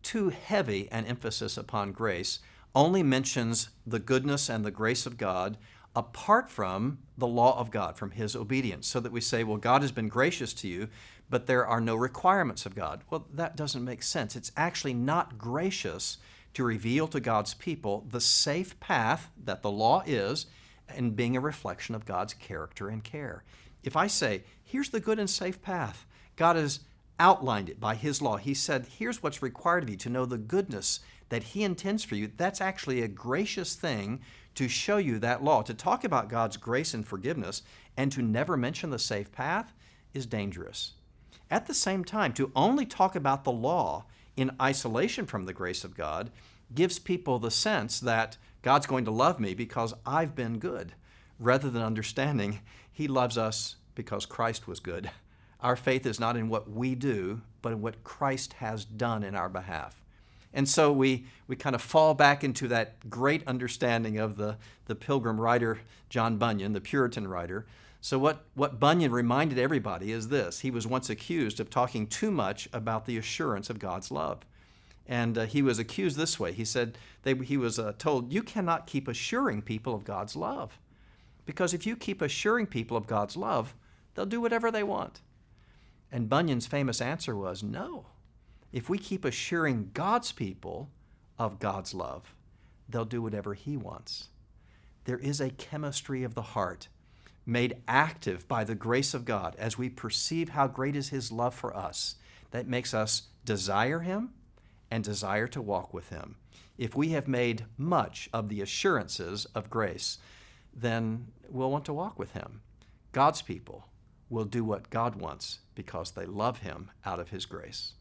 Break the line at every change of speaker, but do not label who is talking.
too heavy an emphasis upon grace only mentions the goodness and the grace of God apart from the law of God, from his obedience, so that we say, well, God has been gracious to you, but there are no requirements of God. Well, that doesn't make sense. It's actually not gracious to reveal to God's people the safe path that the law is, and being a reflection of God's character and care. If I say, here's the good and safe path, God has outlined it by his law. He said, here's what's required of you to know the goodness that he intends for you. That's actually a gracious thing to show you that law. To talk about God's grace and forgiveness and to never mention the safe path is dangerous. At the same time, to only talk about the law in isolation from the grace of God gives people the sense that God's going to love me because I've been good, rather than understanding he loves us because Christ was good. Our faith is not in what we do, but in what Christ has done in our behalf. And so we kind of fall back into that great understanding of the Pilgrim writer, John Bunyan, the Puritan writer. So what Bunyan reminded everybody is this. He was once accused of talking too much about the assurance of God's love. And he was accused this way. He said, he was told, you cannot keep assuring people of God's love. Because if you keep assuring people of God's love, they'll do whatever they want. And Bunyan's famous answer was, no. If we keep assuring God's people of God's love, they'll do whatever he wants. There is a chemistry of the heart made active by the grace of God as we perceive how great is his love for us that makes us desire him and desire to walk with him. If we have made much of the assurances of grace, then we'll want to walk with him. God's people will do what God wants because they love him out of his grace.